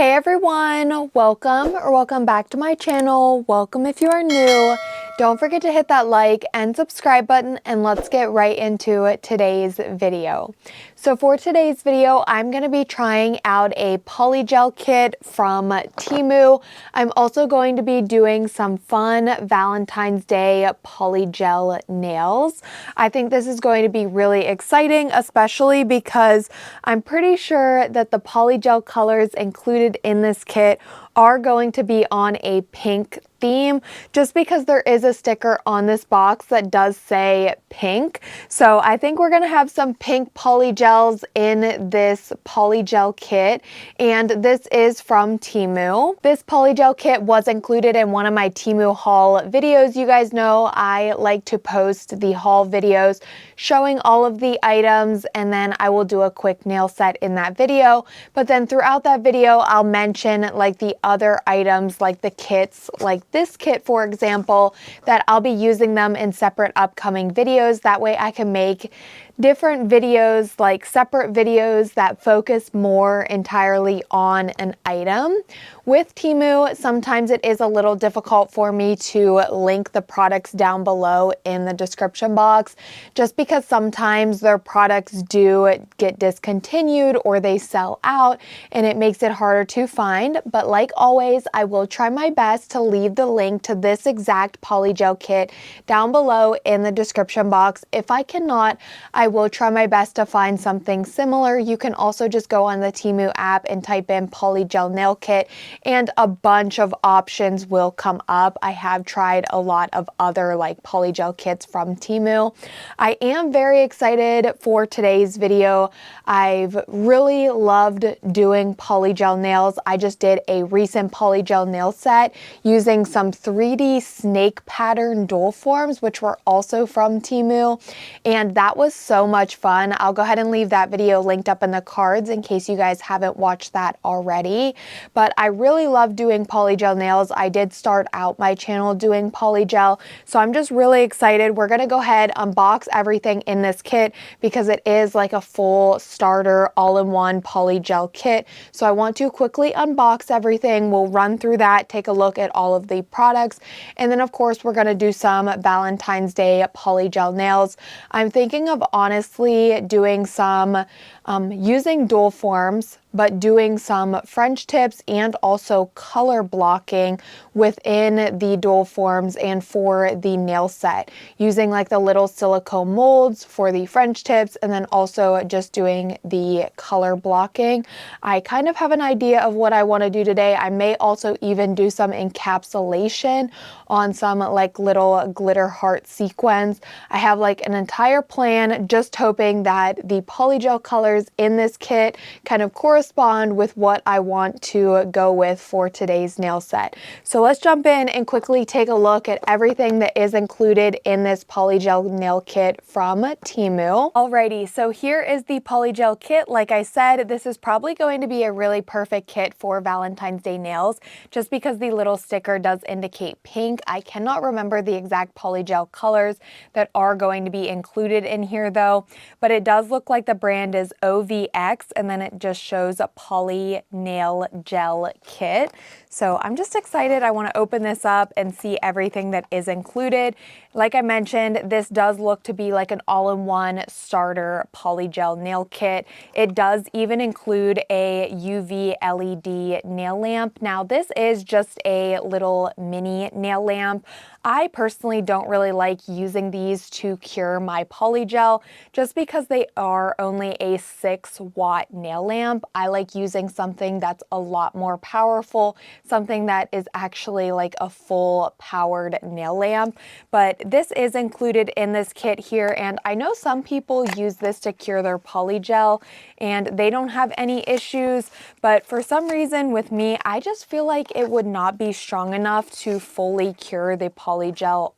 Hey everyone, welcome back to my channel. Welcome if you are new. Don't forget to hit that like and subscribe button, and let's get right into today's video. So for today's video, I'm going to be trying out a Polygel kit from Temu. I'm also going to be doing some fun Valentine's Day Polygel nails. I think this is going to be really exciting, especially because I'm pretty sure that the Polygel colors included in this kit are going to be on a pink theme, just because there is a sticker on this box that does say pink. So I think we're going to have some pink polygels in this polygel kit, and this is from Temu. This polygel kit was included in one of my Temu haul videos. You guys know I like to post the haul videos showing all of the items, and then I will do a quick nail set in that video. But then throughout that video, I'll mention like the other items, like the kits, like this kit, for example, that I'll be using them in separate upcoming videos. That way I can make different videos, like separate videos that focus more entirely on an item. With Temu, sometimes it is a little difficult for me to link the products down below in the description box, just because sometimes their products do get discontinued or they sell out, and it makes it harder to find. But like always, I will try my best to leave the link to this exact polygel kit down below in the description box. If I cannot, I will try my best to find something similar. You can also just go on the Temu app and type in polygel nail kit, and a bunch of options will come up. I have tried a lot of other like polygel kits from Temu. I am very excited for today's video. I've really loved doing polygel nails. I just did a recent polygel nail set using some 3D snake pattern doll forms, which were also from Temu, and that was so much fun. I'll go ahead and leave that video linked up in the cards in case you guys haven't watched that already. But I really love doing polygel nails. I did start out my channel doing polygel, so I'm just really excited. We're gonna go ahead, unbox everything in this kit because it is like a full starter all-in-one polygel kit. So I want to quickly unbox everything. We'll run through that, take a look at all of the products, and then of course we're gonna do some Valentine's Day polygel nails. I'm thinking of honestly doing some using doll forms, but doing some French tips and also color blocking within the doll forms and for the nail set, using like the little silicone molds for the French tips, and then also just doing the color blocking. I kind of have an idea of what I want to do today. I may also even do some encapsulation on some like little glitter heart sequins. I have like an entire plan, just hoping that the polygel colors in this kit kind of correspond with what I want to go with for today's nail set. So let's jump in and quickly take a look at everything that is included in this polygel nail kit from Temu. Alrighty, so here is the polygel kit. Like I said, this is probably going to be a really perfect kit for Valentine's Day nails, just because the little sticker does indicate pink. I cannot remember the exact polygel colors that are going to be included in here though, but it does look like the brand is OVX, and then it just shows a poly nail gel kit. So I'm just excited. I want to open this up and see everything that is included. Like I mentioned, this does look to be like an all-in-one starter polygel nail kit. It does even include a UV LED nail lamp. Now this is just a little mini nail lamp. I personally don't really like using these to cure my polygel, just because they are only a 6-watt nail lamp. I like using something that's a lot more powerful, something that is actually like a full powered nail lamp. But this is included in this kit here, and I know some people use this to cure their polygel and they don't have any issues, but for some reason with me, I just feel like it would not be strong enough to fully cure the polygel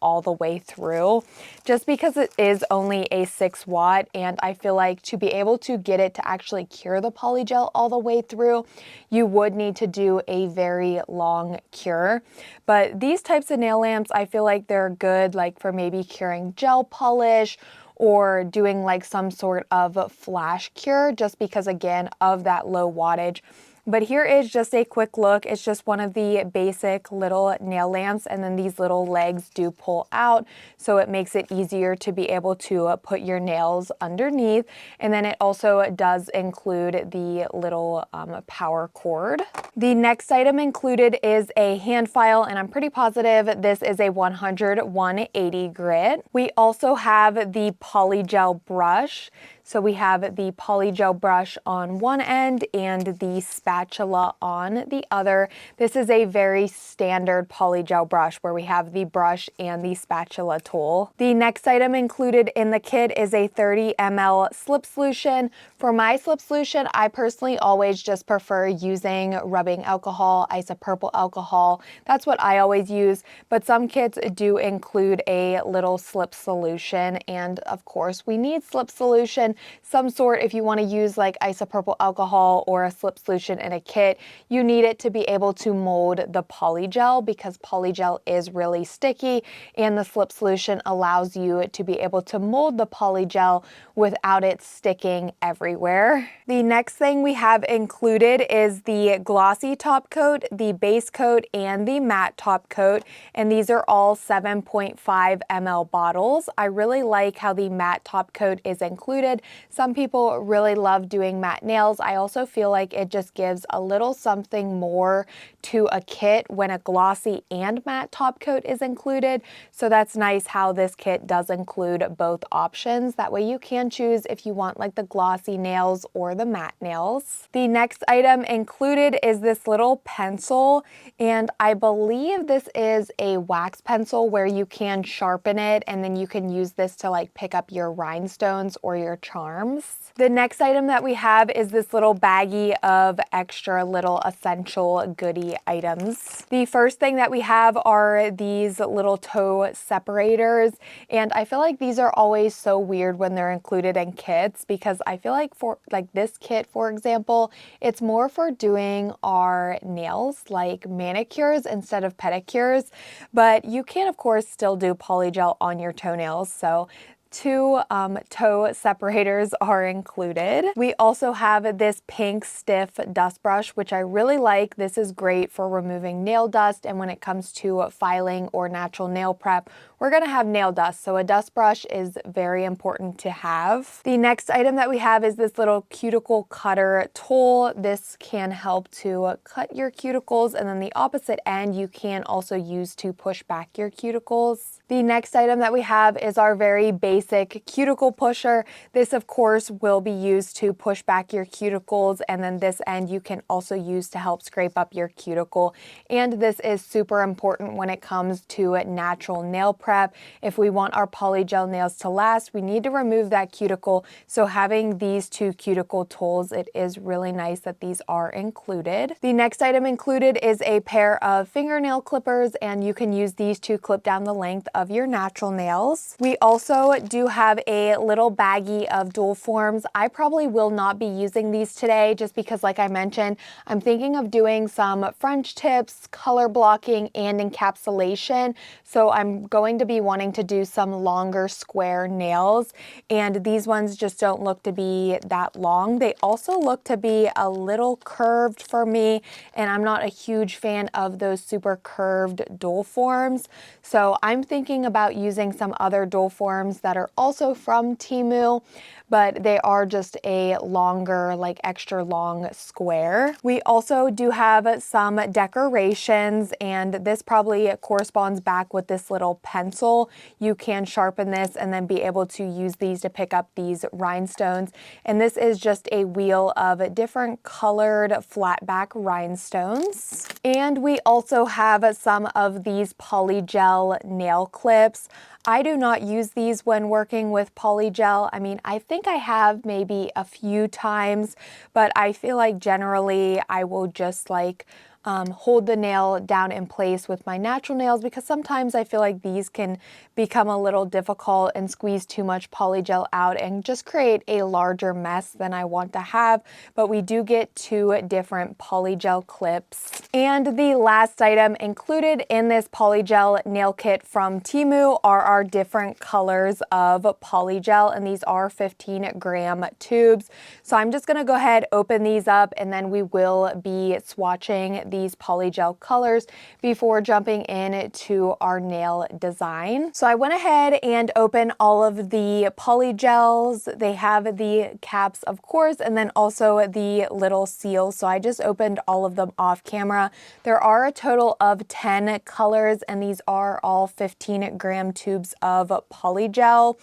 all the way through, just because it is only a 6-watt, and I feel like to be able to get it to actually cure the polygel all the way through, you would need to do a very long cure. But these types of nail lamps, I feel like they're good like for maybe curing gel polish or doing like some sort of flash cure, just because again of that low wattage. But here is just a quick look. It's just one of the basic little nail lamps, and then these little legs do pull out, so it makes it easier to be able to put your nails underneath. And then it also does include the little power cord. The next item included is a hand file, and I'm pretty positive this is a 100/180 grit. We also have the Polygel brush. So we have the Polygel brush on one end and the spatula on the other. This is a very standard Polygel brush where we have the brush and the spatula tool. The next item included in the kit is a 30 ml slip solution. For my slip solution, I personally always just prefer using rubbing alcohol, isopropyl alcohol. That's what I always use, but some kits do include a little slip solution, and of course we need slip solution some sort. If you want to use like isopropyl alcohol or a slip solution in a kit, you need it to be able to mold the polygel, because polygel is really sticky, and the slip solution allows you to be able to mold the polygel without it sticking everywhere. The next thing we have included is the glossy top coat, the base coat, and the matte top coat, and these are all 7.5 ml bottles. I really like how the matte top coat is included. Some people really love doing matte nails. I also feel like it just gives a little something more to a kit when a glossy and matte top coat is included. So that's nice how this kit does include both options. That way you can choose if you want like the glossy nails or the matte nails. The next item included is this little pencil, and I believe this is a wax pencil where you can sharpen it, and then you can use this to like pick up your rhinestones or your charms. The next item that we have is this little baggie of extra little essential goodie items. The first thing that we have are these little toe separators, and I feel like these are always so weird when they're included in kits, because I feel like for like this kit, for example, it's more for doing our nails, like manicures instead of pedicures, but you can of course still do polygel on your toenails. So two toe separators are included. We also have this pink stiff dust brush, which I really like. This is great for removing nail dust, and when it comes to filing or natural nail prep, we're gonna have nail dust, so a dust brush is very important to have. The next item that we have is this little cuticle cutter tool. This can help to cut your cuticles, and then the opposite end you can also use to push back your cuticles. The next item that we have is our very basic cuticle pusher. This of course will be used to push back your cuticles, and then this end you can also use to help scrape up your cuticle. And this is super important when it comes to natural nail prep. If we want our polygel nails to last, we need to remove that cuticle. So having these two cuticle tools, it is really nice that these are included. The next item included is a pair of fingernail clippers, and you can use these to clip down the length of your natural nails. We also do have a little baggie of dual forms. I probably will not be using these today just because, like I mentioned, I'm thinking of doing some French tips, color blocking, and encapsulation. So I'm going to be wanting to do some longer square nails, and these ones just don't look to be that long. They also look to be a little curved for me, and I'm not a huge fan of those super curved dual forms. So I'm thinking about using some other dual forms that are also from Temu, but they are just a longer, like extra long square. We also do have some decorations, and this probably corresponds back with this little pencil. You can sharpen this and then be able to use these to pick up these rhinestones. And this is just a wheel of different colored flat back rhinestones. And we also have some of these polygel nail clips. I do not use these when working with polygel. I mean, I think I have maybe a few times, but I feel like generally I will just like hold the nail down in place with my natural nails, because sometimes I feel like these can become a little difficult and squeeze too much polygel out and just create a larger mess than I want to have. But we do get 2 different polygel clips. And the last item included in this polygel nail kit from Temu are our different colors of polygel, and these are 15-gram tubes. So I'm just gonna go ahead, open these up, and then we will be swatching these polygel colors before jumping into our nail design. So I went ahead and opened all of the polygels. They have the caps, of course, and then also the little seal. So I just opened all of them off camera. There are a total of 10 colors, and these are all 15-gram tubes of polygel.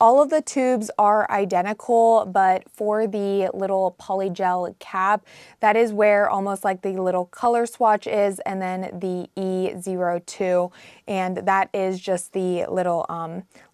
All of the tubes are identical, but for the little polygel cap, that is where almost like the little color swatch is, and then the E02, and that is just the little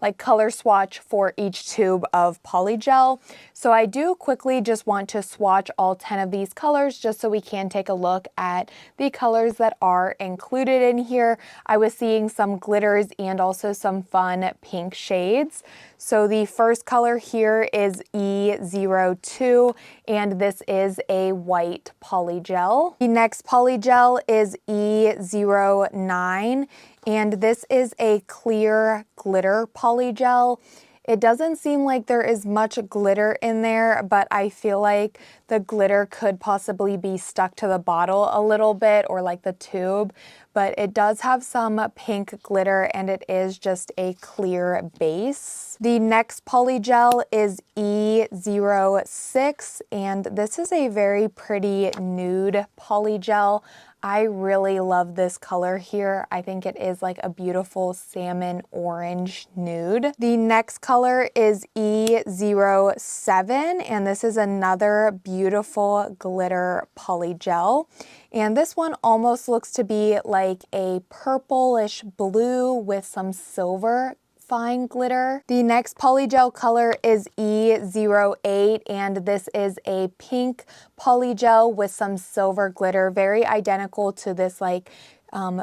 like color swatch for each tube of polygel. So I do quickly just want to swatch all 10 of these colors just so we can take a look at the colors that are included in here. I was seeing some glitters and also some fun pink shades. So the first color here is E02, and this is a white polygel. The next polygel is E09, and this is a clear glitter polygel. It doesn't seem like there is much glitter in there, but I feel like the glitter could possibly be stuck to the bottle a little bit, or like the tube, but it does have some pink glitter, and it is just a clear base. The next polygel is E06, and this is a very pretty nude polygel. I really love this color here. I think it is like a beautiful salmon orange nude. The next color is E07, and this is another beautiful glitter polygel. And this one almost looks to be like a purplish blue with some silver fine glitter. The next polygel color is E08, and this is a pink polygel with some silver glitter, very identical to this like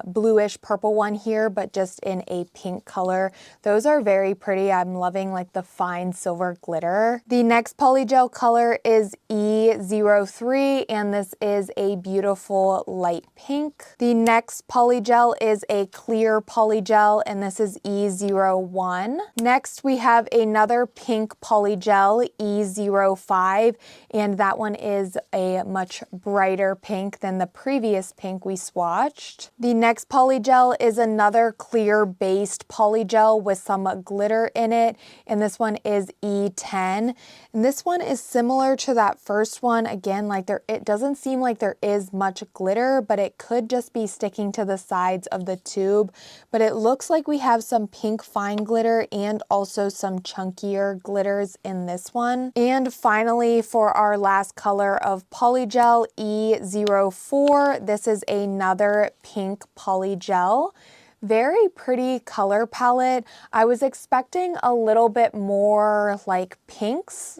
bluish purple one here, but just in a pink color. Those are very pretty. I'm loving like the fine silver glitter. The next polygel color is E03, and this is a beautiful light pink. The next polygel is a clear polygel, and this is E01. Next, we have another pink polygel, E05, and that one is a much brighter pink than the previous pink we swatched. The next polygel is another clear based polygel with some glitter in it, and this one is E10. And this one is similar to that first one. Again, like it doesn't seem like there is much glitter, but it could just be sticking to the sides of the tube. But it looks like we have some pink fine glitter and also some chunkier glitters in this one. And finally, for our last color of polygel, E04, this is another pink polygel. Very pretty color palette. I was expecting a little bit more like pinks.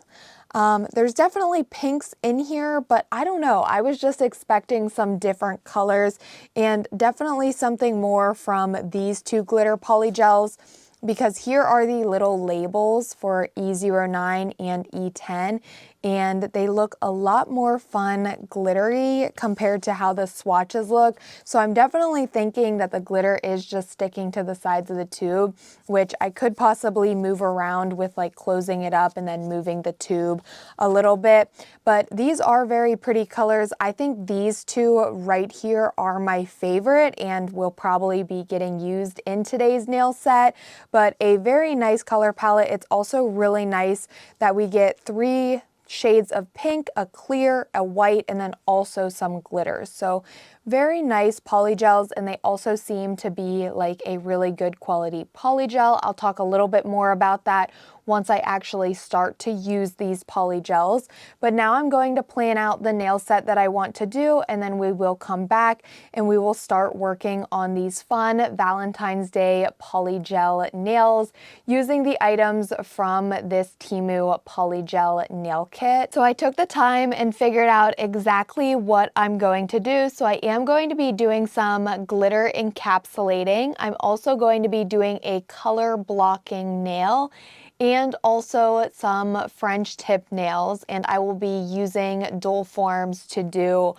There's definitely pinks in here, but I don't know. I was just expecting some different colors, and definitely something more from these two glitter polygels, because here are the little labels for E09 and E10, and they look a lot more fun glittery compared to how the swatches look. So I'm definitely thinking that the glitter is just sticking to the sides of the tube, which I could possibly move around with like closing it up and then moving the tube a little bit. But these are very pretty colors. I think these two right here are my favorite and will probably be getting used in today's nail set, but a very nice color palette. It's also really nice that we get 3 shades of pink, a clear, a white, and then also some glitters. So very nice polygels, and they also seem to be like a really good quality polygel. I'll talk a little bit more about that once I actually start to use these polygels. But now I'm going to plan out the nail set that I want to do, and then we will come back and we will start working on these fun Valentine's Day polygel nails using the items from this Temu polygel nail kit. So I took the time and figured out exactly what I'm going to do. So I am going to be doing some glitter encapsulating. I'm also going to be doing a color blocking nail and also some French tip nails, and I will be using dual forms to do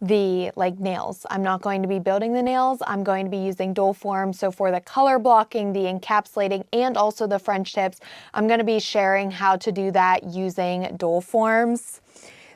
the nails. I'm not going to be building the nails. I'm going to be using dual forms. So for the color blocking, the encapsulating, and also the French tips, I'm going to be sharing how to do that using dual forms.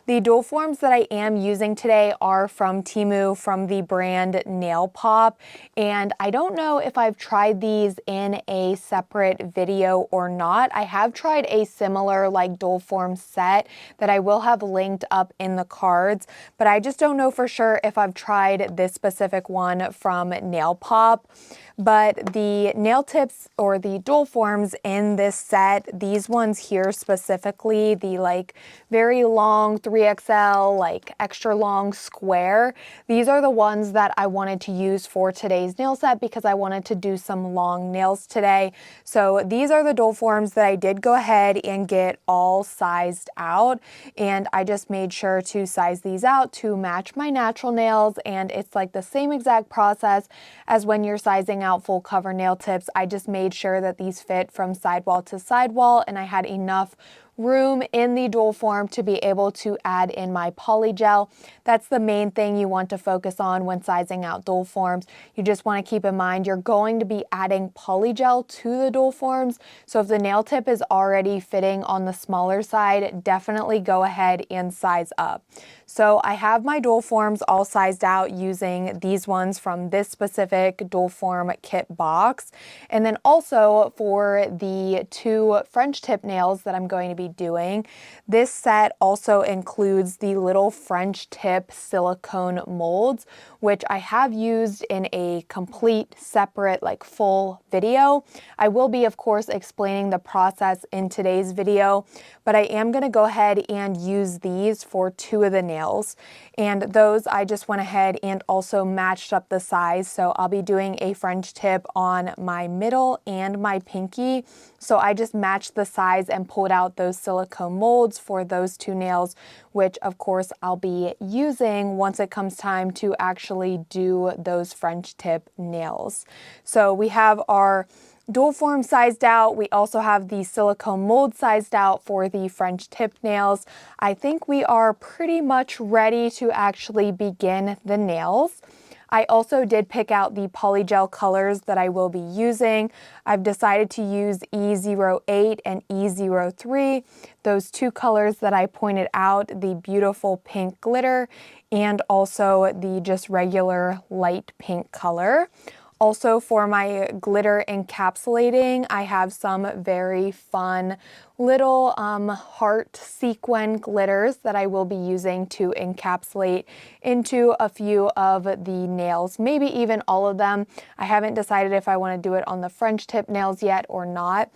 The dual forms that I am using today are from Temu, from the brand Nail Pop, and I don't know if I've tried these in a separate video or not. I have tried a similar dual form set that I will have linked up in the cards, but I just don't know for sure if I've tried this specific one from Nail Pop. But the nail tips or the dual forms in this set, these ones here specifically, the very long 3XL, extra long square, these are the ones that I wanted to use for today's nail set because I wanted to do some long nails today. So these are the dual forms that I did go ahead and get all sized out, and I just made sure to size these out to match my natural nails, and it's the same exact process as when you're sizing out full cover nail tips. I just made sure that these fit from sidewall to sidewall, and I had enough room in the dual form to be able to add in my polygel. That's the main thing you want to focus on when sizing out dual forms. You just want to keep in mind you're going to be adding polygel to the dual forms. So if the nail tip is already fitting on the smaller side, definitely go ahead and size up. So I have my dual forms all sized out using these ones from this specific dual form kit box. And then also for the two French tip nails that I'm going to be doing, this set also includes the little French tip silicone molds, which I have used in a complete separate full video. I will be, of course, explaining the process in today's video, but I am going to go ahead and use these for two of the nails. And those I just went ahead and also matched up the size. So I'll be doing a French tip on my middle and my pinky. So I just matched the size and pulled out those silicone molds for those two nails, which of course I'll be using once it comes time to actually do those French tip nails. So we have our dual form sized out. We also have the silicone mold sized out for the French tip nails. I think we are pretty much ready to actually begin the nails. I also did pick out the polygel colors that I will be using. I've decided to use E08 and E03, those two colors that I pointed out, the beautiful pink glitter and also the just regular light pink color. Also for my glitter encapsulating, I have some very fun little heart sequin glitters that I will be using to encapsulate into a few of the nails, maybe even all of them. I haven't decided if I want to do it on the French tip nails yet or not,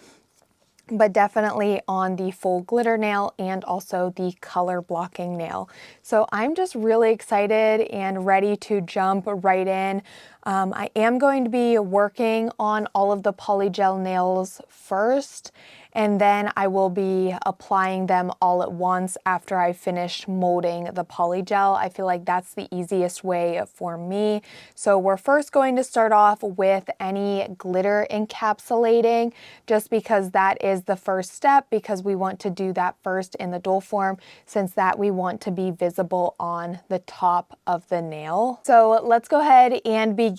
but definitely on the full glitter nail and also the color blocking nail. So I'm just really excited and ready to jump right in. I am going to be working on all of the polygel nails first, and then I will be applying them all at once after I finish molding the polygel. I feel like that's the easiest way for me. So we're first going to start off with any glitter encapsulating, just because that is the first step, because we want to do that first in the dual form, since that we want to be visible on the top of the nail. So let's go ahead and begin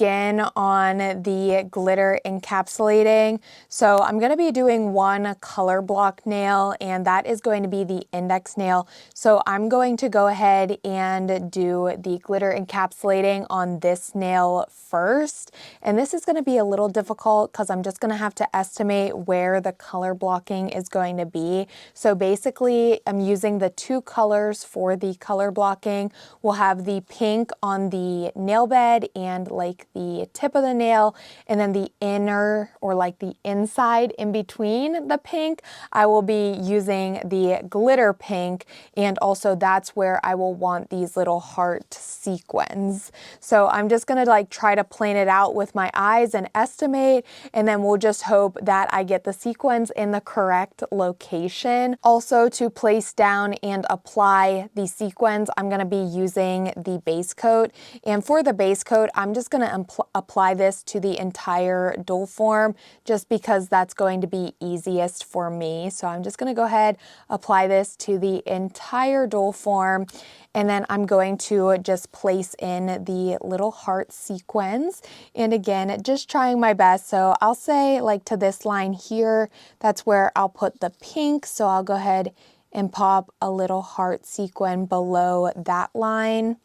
on the glitter encapsulating. So I'm going to be doing one color block nail, and that is going to be the index nail. So I'm going to go ahead and do the glitter encapsulating on this nail first. And this is going to be a little difficult because I'm just going to have to estimate where the color blocking is going to be. So basically I'm using the two colors for the color blocking. We'll have the pink on the nail bed and the tip of the nail, and then the inner, or like the inside in between the pink, I will be using the glitter pink, and also that's where I will want these little heart sequins. So I'm just gonna like try to plan it out with my eyes and estimate, and then we'll just hope that I get the sequins in the correct location. Also, to place down and apply the sequins, I'm gonna be using the base coat, and for the base coat, I'm just gonna apply this to the entire doll form, just because that's going to be easiest for me. So I'm just gonna go ahead, apply this to the entire doll form, and then I'm going to just place in the little heart sequins. And again, just trying my best. So I'll say like to this line here, that's where I'll put the pink. So I'll go ahead and pop a little heart sequin below that line.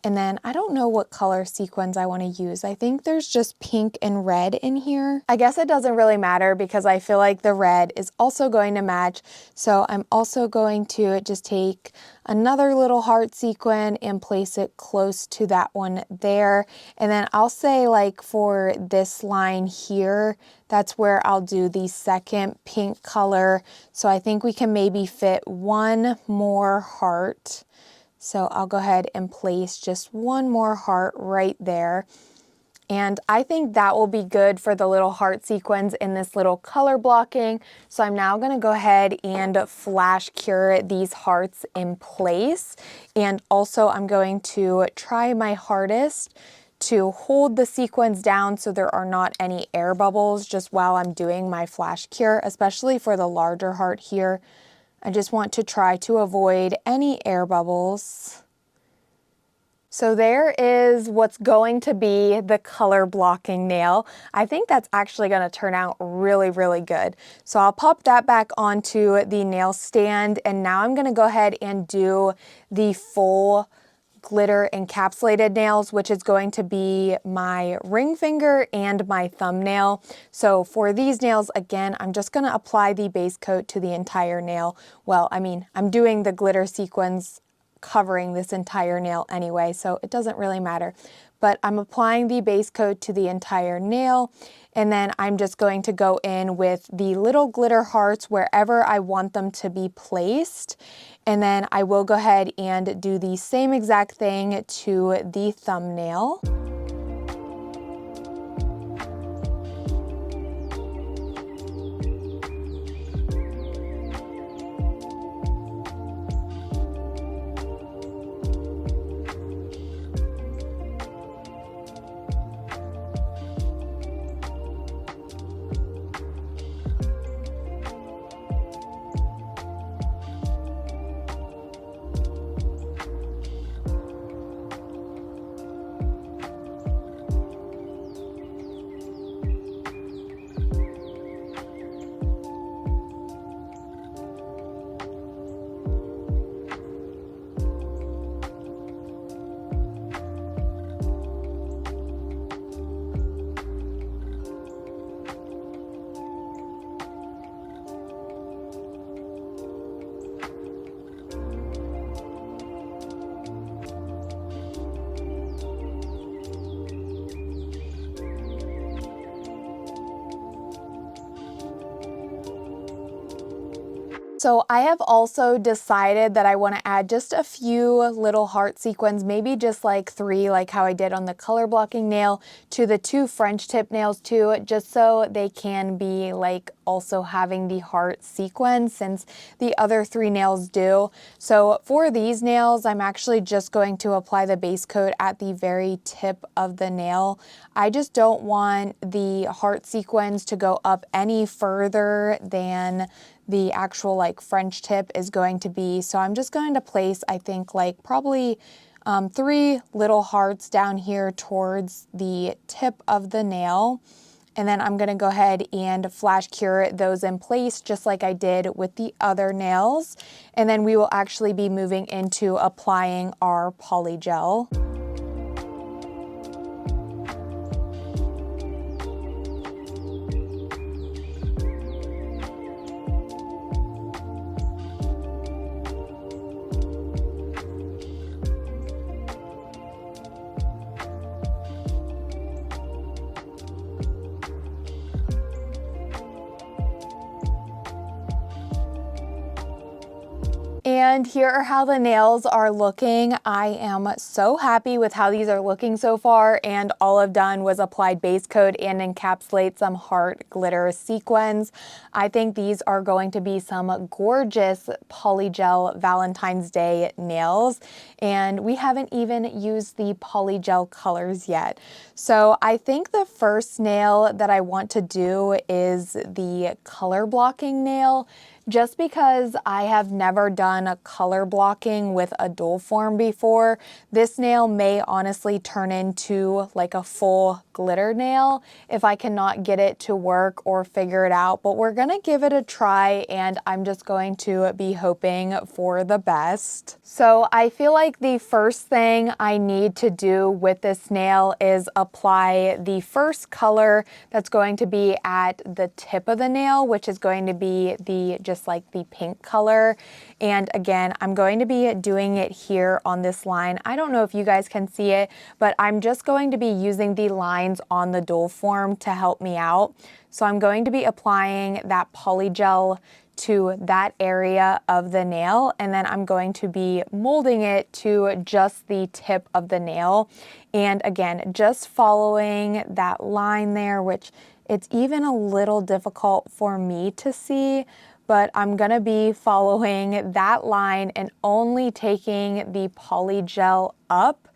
And then I don't know what color sequins I want to use. I think there's just pink and red in here. I guess it doesn't really matter because I feel like the red is also going to match. So I'm also going to just take another little heart sequin and place it close to that one there. And then I'll say like for this line here, that's where I'll do the second pink color. So I think we can maybe fit one more heart. So I'll go ahead and place just one more heart right there. And I think that will be good for the little heart sequins in this little color blocking. So I'm now gonna go ahead and flash cure these hearts in place. And also I'm going to try my hardest to hold the sequins down so there are not any air bubbles just while I'm doing my flash cure, especially for the larger heart here. I just want to try to avoid any air bubbles. So there is what's going to be the color blocking nail. I think that's actually going to turn out really, really good. So I'll pop that back onto the nail stand, and now I'm going to go ahead and do the full glitter encapsulated nails, which is going to be my ring finger and my thumbnail. So for these nails, again, I'm just going to apply the base coat to the entire nail. Well, I mean, I'm doing the glitter sequins covering this entire nail anyway, so it doesn't really matter. But I'm applying the base coat to the entire nail, and then I'm just going to go in with the little glitter hearts wherever I want them to be placed. And then I will go ahead and do the same exact thing to the thumbnail. So I have also decided that I want to add just a few little heart sequins, maybe just like 3, like how I did on the color blocking nail, to the 2 French tip nails too, just so they can be like also having the heart sequence, since the other 3 nails do. So for these nails, I'm actually just going to apply the base coat at the very tip of the nail. I just don't want the heart sequins to go up any further than the actual like French tip is going to be. So I'm just going to place, I think, like probably 3 little hearts down here towards the tip of the nail. And then I'm gonna go ahead and flash cure those in place just like I did with the other nails. And then we will actually be moving into applying our polygel. And here are how the nails are looking. I am so happy with how these are looking so far, and all I've done was applied base coat and encapsulate some heart glitter sequins. I think these are going to be some gorgeous Polygel Valentine's Day nails, and we haven't even used the Polygel colors yet. So I think the first nail that I want to do is the color blocking nail, just because I have never done a color blocking with a dual form before. This nail may honestly turn into like a full glitter nail if I cannot get it to work or figure it out, but we're gonna give it a try, and I'm just going to be hoping for the best. So I feel like the first thing I need to do with this nail is apply the first color that's going to be at the tip of the nail, which is going to be just like the pink color. And again, I'm going to be doing it here on this line. I don't know if you guys can see it, but I'm just going to be using the lines on the dual form to help me out. So I'm going to be applying that Polygel to that area of the nail, and then I'm going to be molding it to just the tip of the nail. And again, just following that line there, which it's even a little difficult for me to see, but I'm gonna be following that line and only taking the Polygel up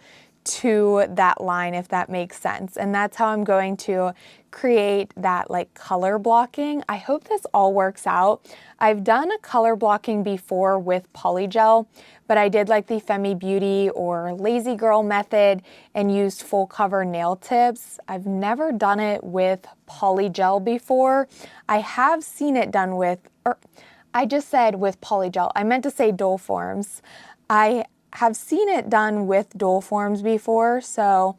to that line, if that makes sense. And that's how I'm going to create that like color blocking. I hope this all works out. I've done a color blocking before with Polygel, but I did like the Femi Beauty or Lazy Girl method and used full cover nail tips. I've never done it with Polygel before. I have seen it done with, or I just said with Polygel. I meant to say dual forms. I have seen it done with dual forms before, so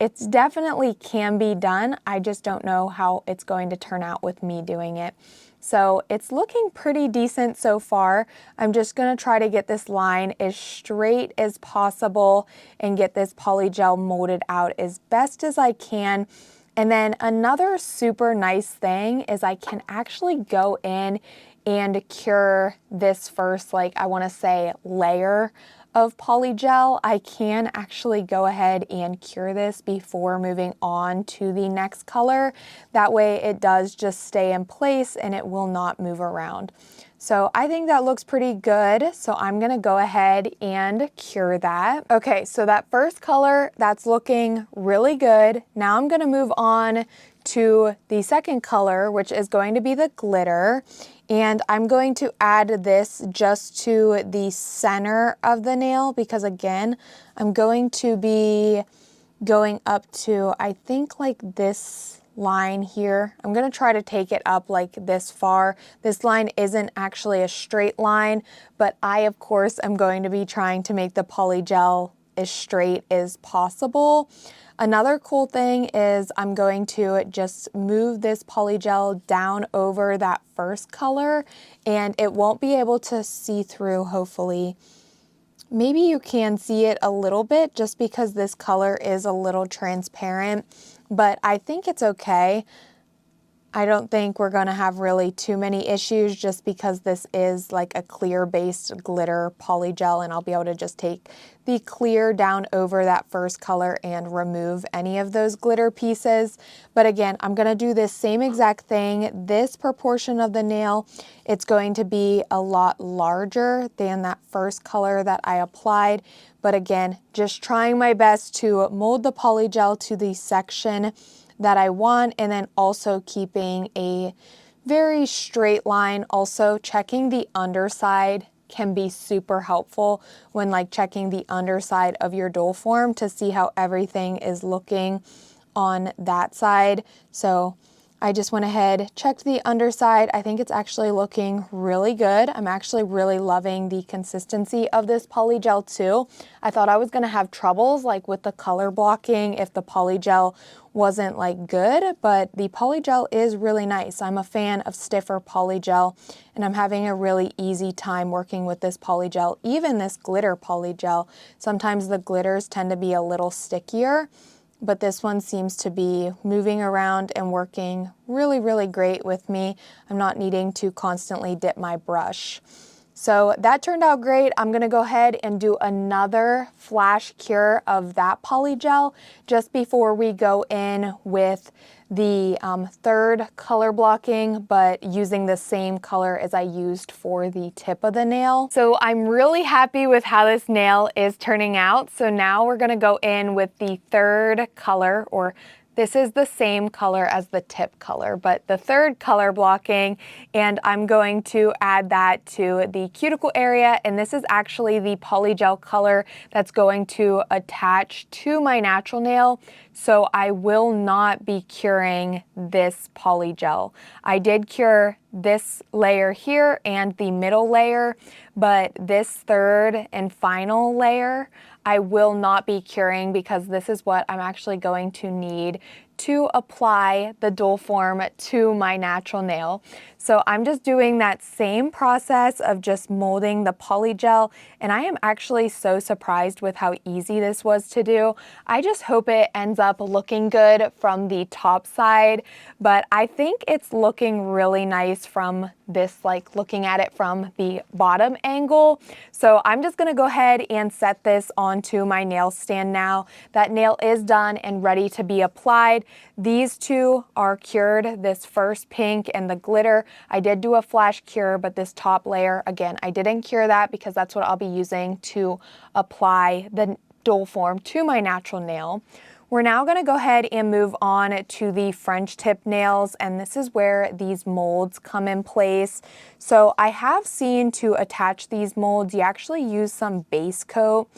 it's definitely can be done. I just don't know how it's going to turn out with me doing it. So it's looking pretty decent so far. I'm just gonna try to get this line as straight as possible and get this Polygel molded out as best as I can. And then another super nice thing is I can actually go in and cure this first, like I wanna say, layer of Polygel. I can actually go ahead and cure this before moving on to the next color. That way it does just stay in place and it will not move around. So I think that looks pretty good. So I'm gonna go ahead and cure that. Okay, so that first color, that's looking really good. Now I'm gonna move on to the second color, which is going to be the glitter. And I'm going to add this just to the center of the nail because again, I'm going to be going up to, I think like this line here. I'm gonna try to take it up like this far. This line isn't actually a straight line, but I of course am going to be trying to make the Polygel as straight as possible. Another cool thing is I'm going to just move this Polygel down over that first color and it won't be able to see through, hopefully. Maybe you can see it a little bit just because this color is a little transparent, but I think it's okay. I don't think we're gonna have really too many issues just because this is like a clear based glitter Polygel, and I'll be able to just take the clear down over that first color and remove any of those glitter pieces. But again, I'm gonna do this same exact thing. This proportion of the nail, it's going to be a lot larger than that first color that I applied. But again, just trying my best to mold the Polygel to the section that I want, and then also keeping a very straight line. Also checking the underside can be super helpful when like checking the underside of your dual form to see how everything is looking on that side. So I just went ahead, checked the underside. I think it's actually looking really good. I'm actually really loving the consistency of this Polygel too. I thought I was gonna have troubles like with the color blocking if the Polygel wasn't like good, but the Polygel is really nice. I'm a fan of stiffer Polygel, and I'm having a really easy time working with this Polygel, even this glitter Polygel. Sometimes the glitters tend to be a little stickier, but this one seems to be moving around and working really, really great with me. I'm not needing to constantly dip my brush. So that turned out great. I'm gonna go ahead and do another flash cure of that polygel just before we go in with the third color blocking, but using the same color as I used for the tip of the nail. So I'm really happy with how this nail is turning out. So now we're gonna go in with the third color, or this is the same color as the tip color, but the third color blocking, and I'm going to add that to the cuticle area, and this is actually the polygel color that's going to attach to my natural nail, so I will not be curing this polygel. I did cure this layer here and the middle layer, but this third and final layer I will not be curing because this is what I'm actually going to need to apply the dual form to my natural nail. So I'm just doing that same process of just molding the polygel, and I am actually so surprised with how easy this was to do. I just hope it ends up looking good from the top side, but I think it's looking really nice from this, like looking at it from the bottom angle. So I'm just gonna go ahead and set this onto my nail stand now. That nail is done and ready to be applied. These two are cured, this first pink and the glitter. I did do a flash cure, but this top layer, again, I didn't cure that because that's what I'll be using to apply the dual form to my natural nail. We're now going to go ahead and move on to the French tip nails, and this is where these molds come in place. So I have seen to attach these molds, you actually use some base coat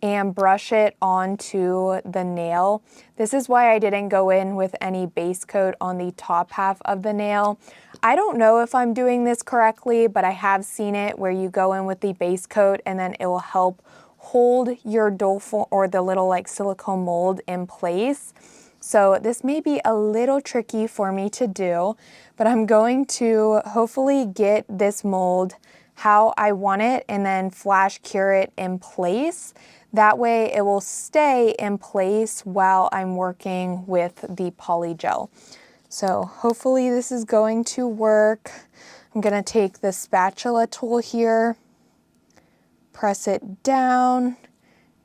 and brush it onto the nail. This is why I didn't go in with any base coat on the top half of the nail. I don't know if I'm doing this correctly, but I have seen it where you go in with the base coat and then it will help hold your dual form or the little like silicone mold in place. So this may be a little tricky for me to do, but I'm going to hopefully get this mold how I want it and then flash cure it in place. That way it will stay in place while I'm working with the polygel. So hopefully this is going to work. I'm gonna take the spatula tool here, press it down,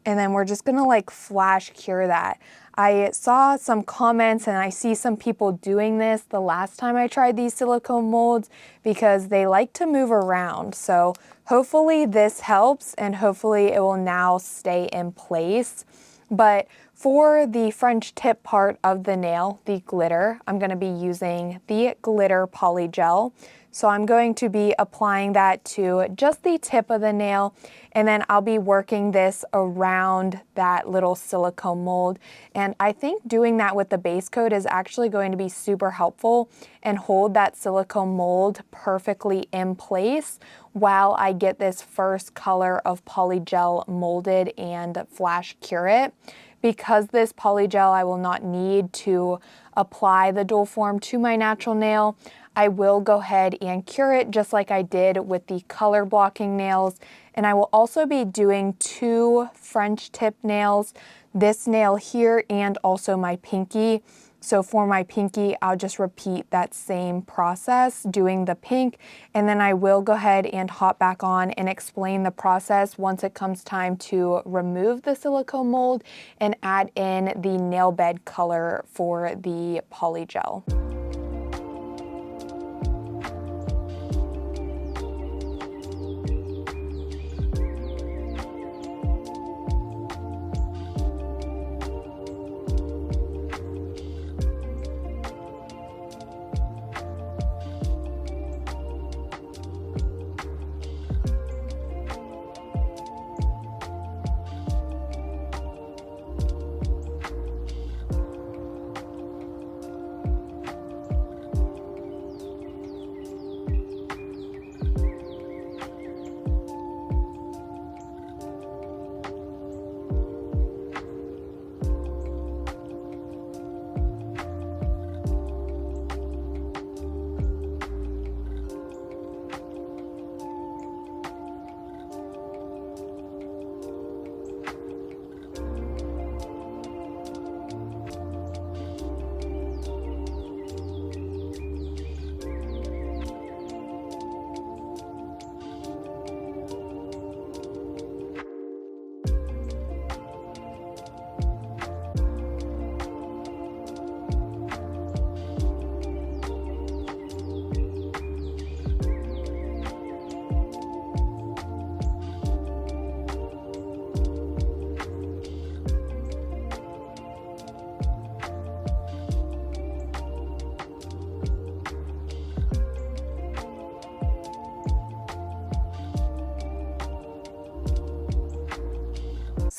and then we're just gonna like flash cure that. I saw some comments and I see some people doing this the last time I tried these silicone molds because they like to move around. So hopefully this helps and hopefully it will now stay in place. But for the French tip part of the nail, the glitter, I'm gonna be using the glitter polygel. So I'm going to be applying that to just the tip of the nail, and then I'll be working this around that little silicone mold. And I think doing that with the base coat is actually going to be super helpful and hold that silicone mold perfectly in place while I get this first color of polygel molded and flash cure it. Because this polygel I will not need to apply the dual form to my natural nail, I will go ahead and cure it just like I did with the color blocking nails. And I will also be doing two French tip nails, this nail here and also my pinky. So for my pinky, I'll just repeat that same process, doing the pink, and then I will go ahead and hop back on and explain the process once it comes time to remove the silicone mold and add in the nail bed color for the polygel.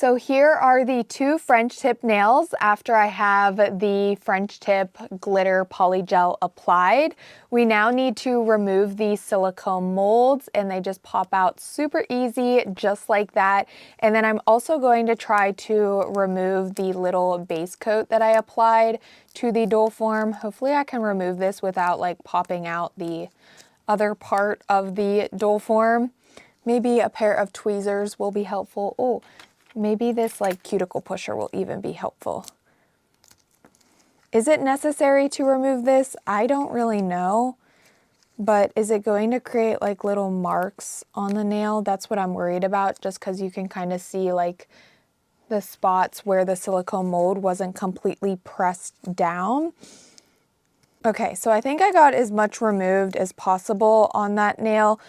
So here are the two French tip nails after I have the French tip glitter polygel applied. We now need to remove the silicone molds, and they just pop out super easy, just like that. And then I'm also going to try to remove the little base coat that I applied to the doll form. Hopefully I can remove this without like popping out the other part of the doll form. Maybe a pair of tweezers will be helpful. Oh, maybe this like cuticle pusher will even be helpful. Is it necessary to remove this? I don't really know, but is it going to create like little marks on the nail? That's what I'm worried about, just because you can kind of see like the spots where the silicone mold wasn't completely pressed down. Okay, so I think I got as much removed as possible on that nail.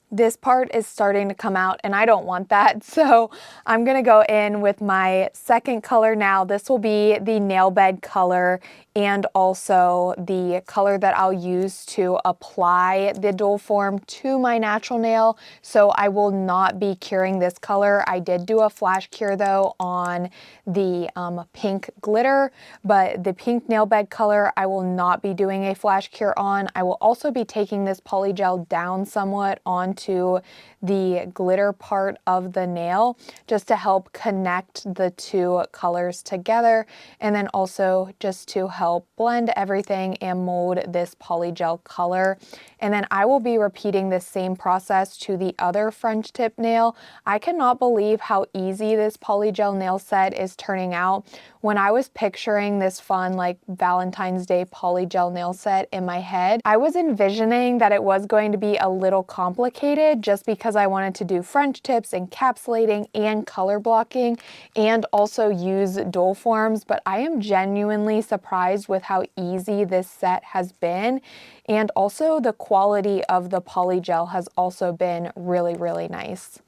This part is starting to come out and I don't want that, so I'm gonna go in with my second color now. This will be the nail bed color and also the color that I'll use to apply the doll form to my natural nail. So I will not be curing this color. I did do a flash cure though on the pink glitter, but the pink nail bed color I will not be doing a flash cure on. I will also be taking this polygel down somewhat onto the glitter part of the nail just to help connect the two colors together, and then also just to help blend everything and mold this polygel color. And then I will be repeating the same process to the other French tip nail. I cannot believe how easy this polygel nail set is turning out. When I was picturing this fun like Valentine's Day polygel nail set in my head, I was envisioning that it was going to be a little complicated just because I wanted to do French tips, encapsulating, and color blocking, and also use doll forms, but I am genuinely surprised with how easy this set has been. And also the quality of the polygel has also been really, really nice.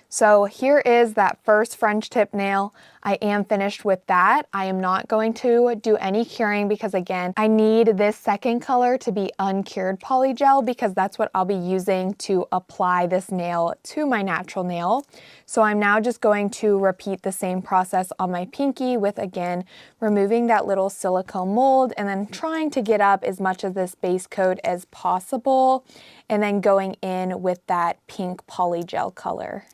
So here is that first French tip nail. I am finished with that. I am not going to do any curing because again, I need this second color to be uncured polygel because that's what I'll be using to apply this nail to my natural nail. So I'm now just going to repeat the same process on my pinky with again, removing that little silicone mold and then trying to get up as much of this base coat as possible and then going in with that pink polygel color.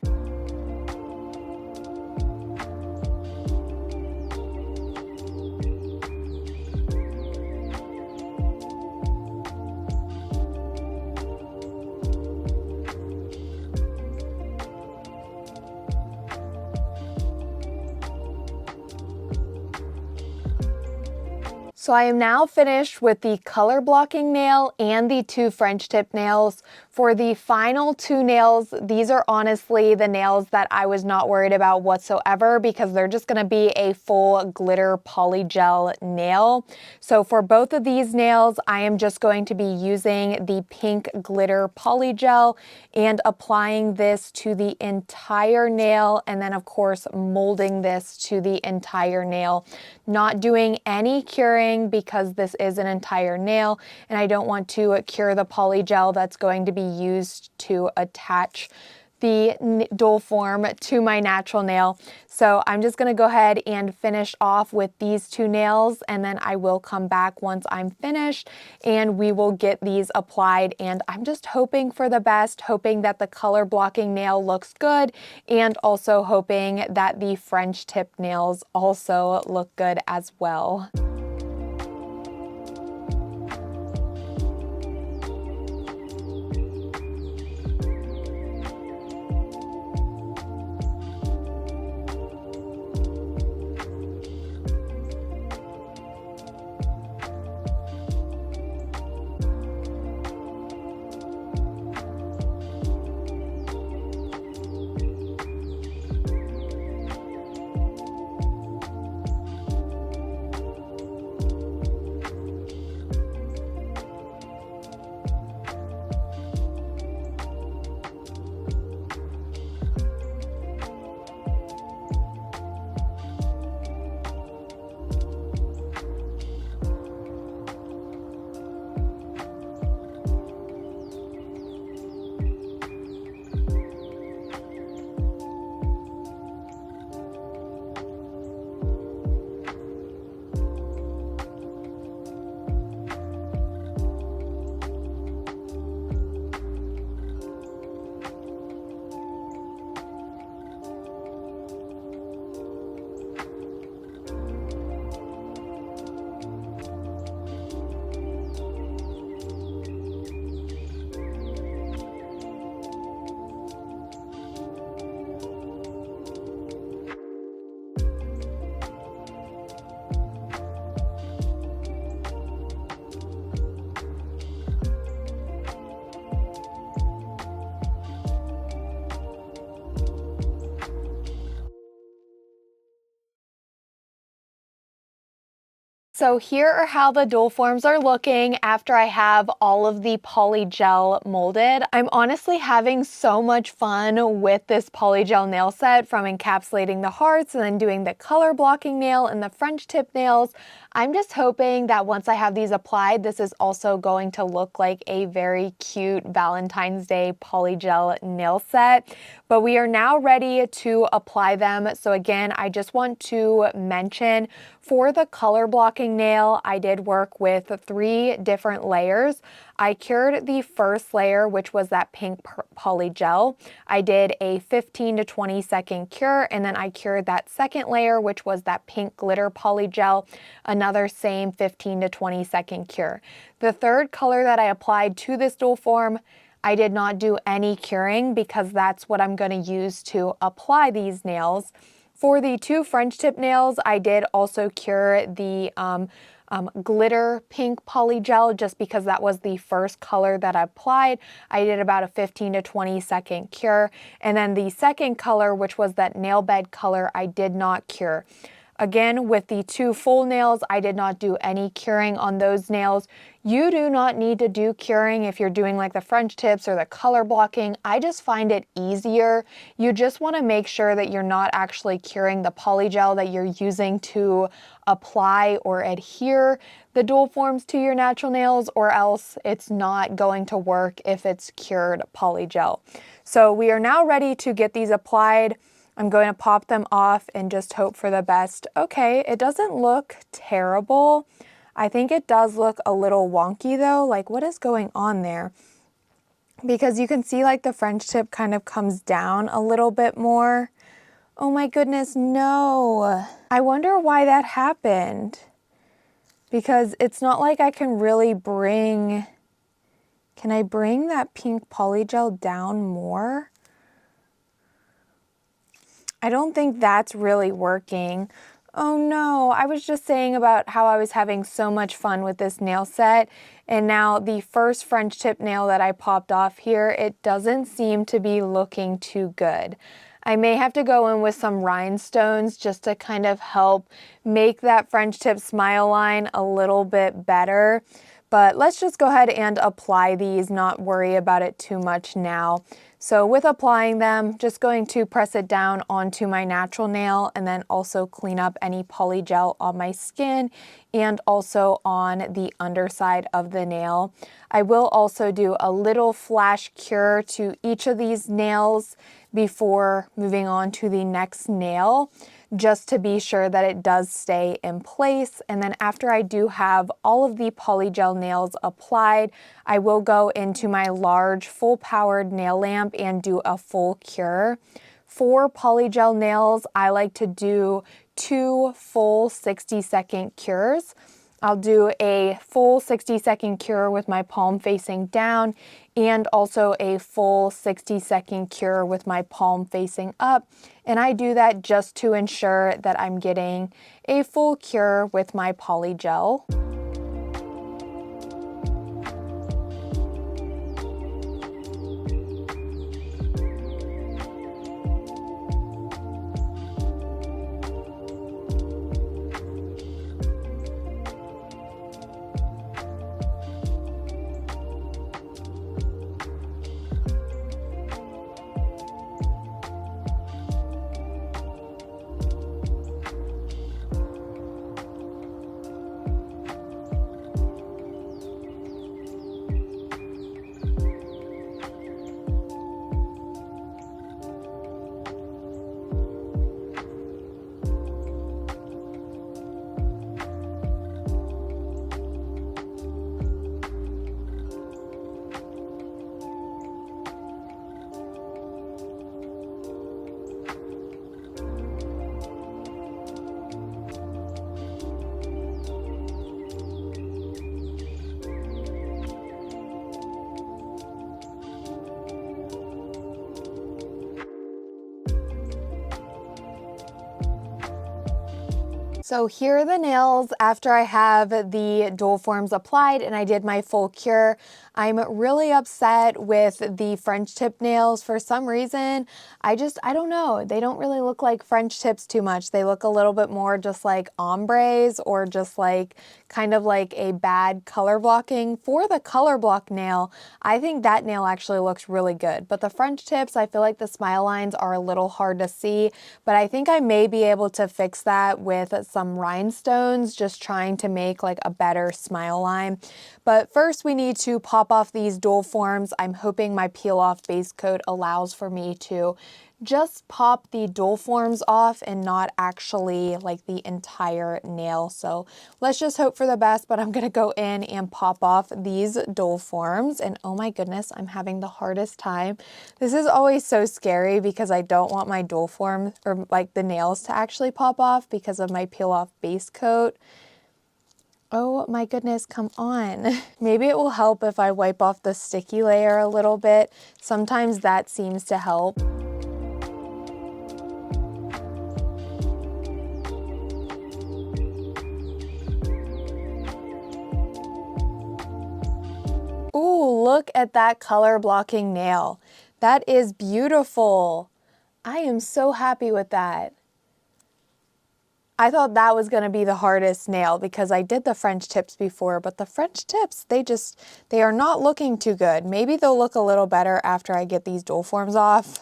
So I am now finished with the color blocking nail and the two French tip nails. For the final two nails, these are honestly the nails that I was not worried about whatsoever because they're just going to be a full glitter polygel nail. So for both of these nails, I am just going to be using the pink glitter polygel and applying this to the entire nail, and then of course molding this to the entire nail. Not doing any curing because this is an entire nail and I don't want to cure the polygel that's going to be used to attach the doll form to my natural nail. So I'm just going to go ahead and finish off with these two nails and then I will come back once I'm finished and we will get these applied. And I'm just hoping for the best, hoping that the color blocking nail looks good and also hoping that the French tip nails also look good as well. So here are how the dual forms are looking after I have all of the Polygel molded. I'm honestly having so much fun with this Polygel nail set, from encapsulating the hearts and then doing the color blocking nail and the French tip nails. I'm just hoping that once I have these applied, this is also going to look like a very cute Valentine's Day Polygel nail set. But we are now ready to apply them. So again, I just want to mention, for the color blocking nail, I did work with 3 different layers. I cured the first layer, which was that pink polygel. I did a 15 to 20 second cure, and then I cured that second layer, which was that pink glitter polygel, another same 15 to 20 second cure. The third color that I applied to this dual form, I did not do any curing because that's what I'm going to use to apply these nails. For the 2 French tip nails, I did also cure the glitter pink polygel just because that was the first color that I applied. I did about a 15 to 20 second cure. And then the second color, which was that nail bed color, I did not cure. Again, with the 2 full nails, I did not do any curing on those nails. You do not need to do curing if you're doing like the French tips or the color blocking. I just find it easier. You just want to make sure that you're not actually curing the polygel that you're using to apply or adhere the dual forms to your natural nails, or else it's not going to work if it's cured polygel. So we are now ready to get these applied. I'm going to pop them off and just hope for the best. Okay, it doesn't look terrible. I think it does look a little wonky though. Like, what is going on there? Because you can see like the French tip kind of comes down a little bit more. Oh my goodness, no. I wonder why that happened. Because it's not like I can really bring... Can I bring that pink polygel down more? I don't think that's really working. Oh no, I was just saying about how I was having so much fun with this nail set, and now the first French tip nail that I popped off here, it doesn't seem to be looking too good. I may have to go in with some rhinestones just to kind of help make that French tip smile line a little bit better. But let's just go ahead and apply these, not worry about it too much now. So with applying them, just going to press it down onto my natural nail and then also clean up any polygel on my skin and also on the underside of the nail. I will also do a little flash cure to each of these nails before moving on to the next nail, just to be sure that it does stay in place. And then after I do have all of the polygel nails applied, I will go into my large full powered nail lamp and do a full cure. For polygel nails, I like to do 2 full 60-second cures. I'll do a full 60-second cure with my palm facing down and also a full 60-second cure with my palm facing up. And I do that just to ensure that I'm getting a full cure with my polygel. So here are the nails after I have the dual forms applied and I did my full cure. I'm really upset with the French tip nails. For some reason, I don't know. They don't really look like French tips too much. They look a little bit more just like ombres, or just like kind of like a bad color blocking. For the color block nail, I think that nail actually looks really good. But the French tips, I feel like the smile lines are a little hard to see, but I think I may be able to fix that with some rhinestones, just trying to make like a better smile line. But first we need to pop off these dual forms. I'm hoping my peel off base coat allows for me to just pop the dual forms off and not actually like the entire nail. So let's just hope for the best, but I'm gonna go in and pop off these dual forms, and oh my goodness, I'm having the hardest time. This is always so scary because I don't want my dual form, or like the nails, to actually pop off because of my peel off base coat. Oh my goodness, come on. Maybe it will help if I wipe off the sticky layer a little bit. Sometimes that seems to help. Ooh, look at that color blocking nail. That is beautiful. I am so happy with that. I thought that was going to be the hardest nail because I did the French tips before, but the French tips, they are not looking too good. Maybe they'll look a little better after I get these dual forms off.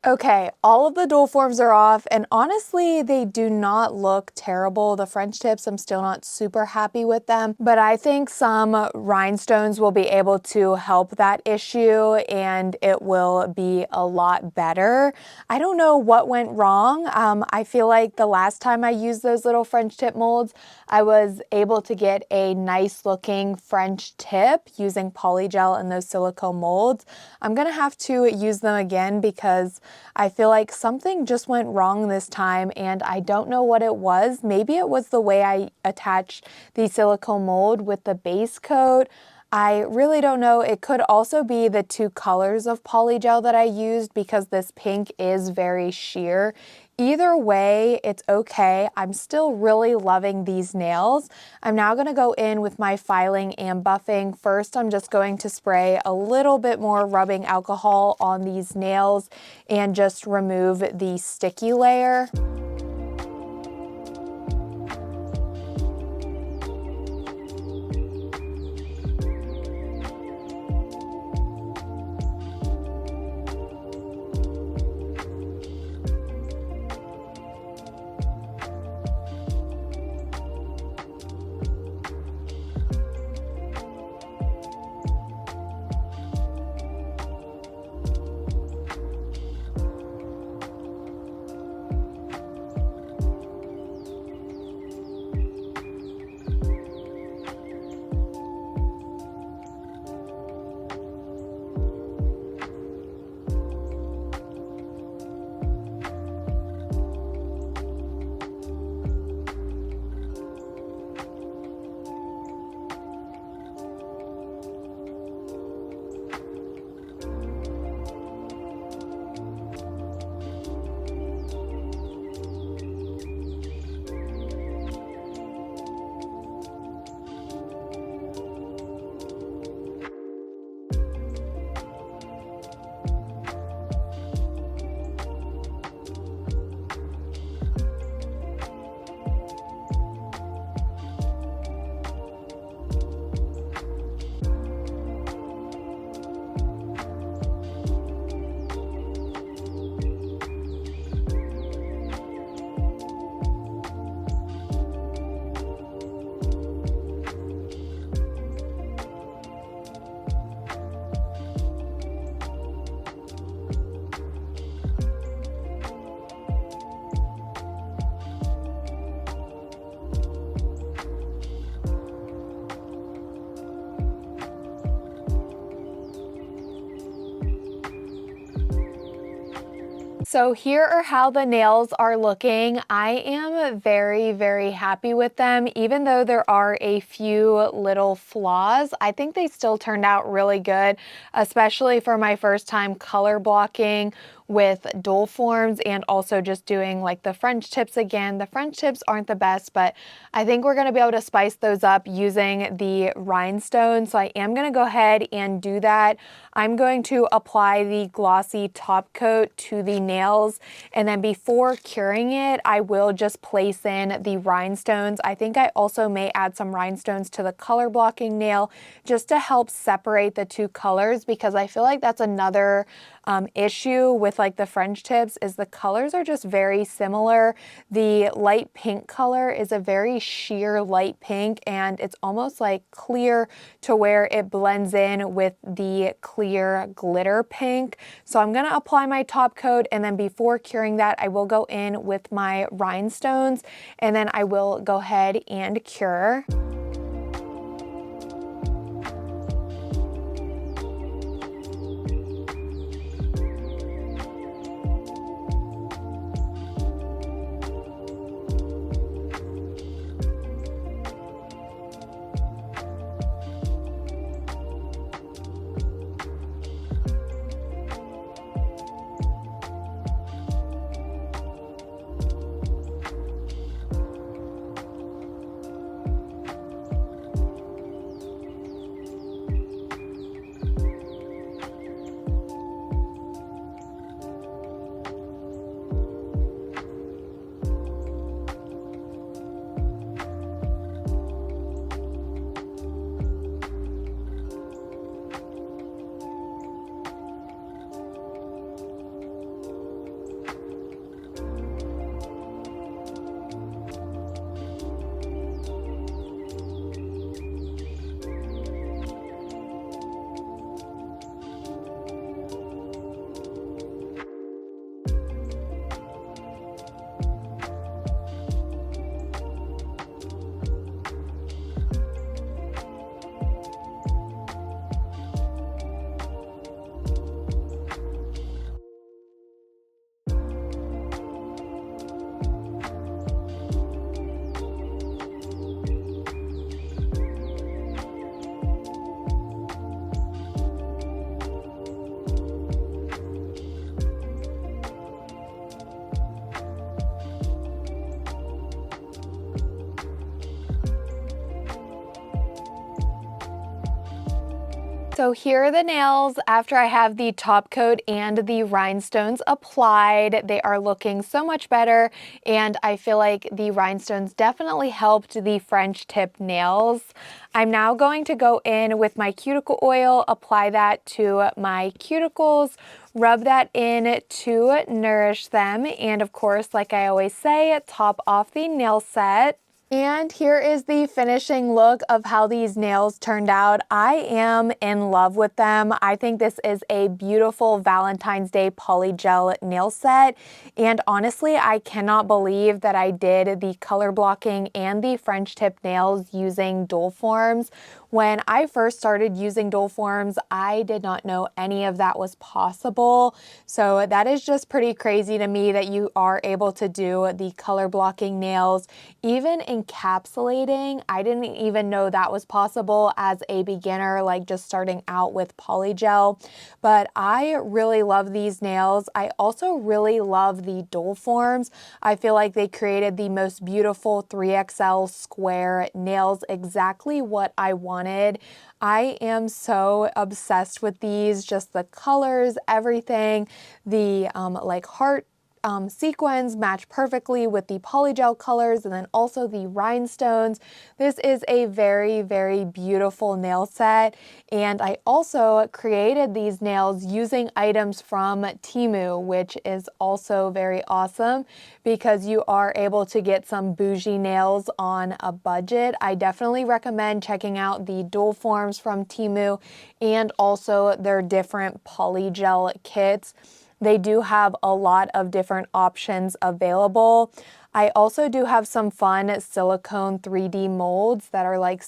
Okay, all of the dual forms are off, and honestly, they do not look terrible. The French tips, I'm still not super happy with them, but I think some rhinestones will be able to help that issue, and it will be a lot better. I don't know what went wrong. I feel like the last time I used those little French tip molds, I was able to get a nice looking French tip using Polygel and those silicone molds. I'm gonna have to use them again because I feel like something just went wrong this time, and I don't know what it was. Maybe it was the way I attached the silicone mold with the base coat. I really don't know. It could also be the two colors of Polygel that I used because this pink is very sheer. Either way, it's okay. I'm still really loving these nails. I'm now going to go in with my filing and buffing. First, I'm just going to spray a little bit more rubbing alcohol on these nails and just remove the sticky layer. So here are how the nails are looking. I am very, very happy with them. Even though there are a few little flaws, I think they still turned out really good, especially for my first time color blocking with dual forms and also just doing like the French tips again. The French tips aren't the best, but I think we're gonna be able to spice those up using the rhinestones. So I am gonna go ahead and do that. I'm going to apply the glossy top coat to the nails, and then before curing it, I will just place in the rhinestones. I think I also may add some rhinestones to the color blocking nail just to help separate the two colors, because I feel like that's another issue with like the French tips is the colors are just very similar. The light pink color is a very sheer light pink, and it's almost like clear to where it blends in with the clear glitter pink. So I'm gonna apply my top coat, and then before curing that, I will go in with my rhinestones, and then I will go ahead and cure. So here are the nails after I have the top coat and the rhinestones applied. They are looking so much better, and I feel like the rhinestones definitely helped the French tip nails. I'm now going to go in with my cuticle oil, apply that to my cuticles, rub that in to nourish them, and of course, like I always say, top off the nail set. And here is the finishing look of how these nails turned out. I am in love with them. I think this is a beautiful Valentine's Day polygel nail set. And honestly, I cannot believe that I did the color blocking and the French tip nails using dual forms. When I first started using dual forms, I did not know any of that was possible. So that is just pretty crazy to me that you are able to do the color blocking nails. Even encapsulating, I didn't even know that was possible as a beginner, like just starting out with polygel. But I really love these nails. I also really love the dual forms. I feel like they created the most beautiful 3XL square nails, exactly what I wanted. I am so obsessed with these, just the colors, everything, the like heart sequins match perfectly with the polygel colors, and then also the rhinestones. This is a very, very beautiful nail set, and I also created these nails using items from Temu, which is also very awesome because you are able to get some bougie nails on a budget. I definitely recommend checking out the dual forms from Temu and also their different polygel kits. They do have a lot of different options available. I also do have some fun silicone 3D molds that are like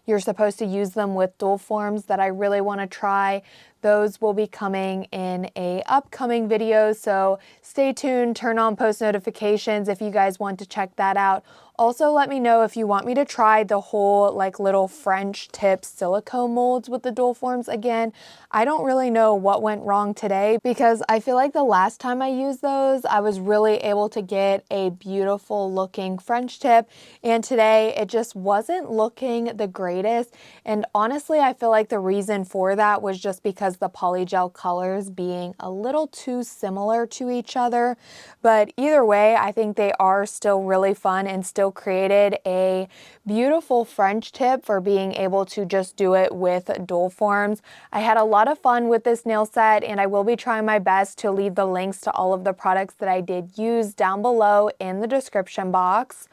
you're supposed to use them with dual forms that I really want to try. Those will be coming in a upcoming video, so stay tuned, turn on post notifications if you guys want to check that out. Also, let me know if you want me to try the whole like little French tip silicone molds with the dual forms again. I don't really know what went wrong today because I feel like the last time I used those, I was really able to get a beautiful looking French tip, and today it just wasn't looking the greatest. And honestly, I feel like the reason for that was just because the polygel colors being a little too similar to each other. But either way, I think they are still really fun and still created a beautiful French tip for being able to just do it with dual forms. I had a lot of fun with this nail set, and I will be trying my best to leave the links to all of the products that I did use down below in the description box.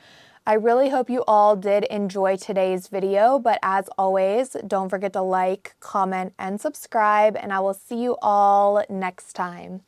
I really hope you all did enjoy today's video, but as always, don't forget to like, comment, and subscribe, and I will see you all next time.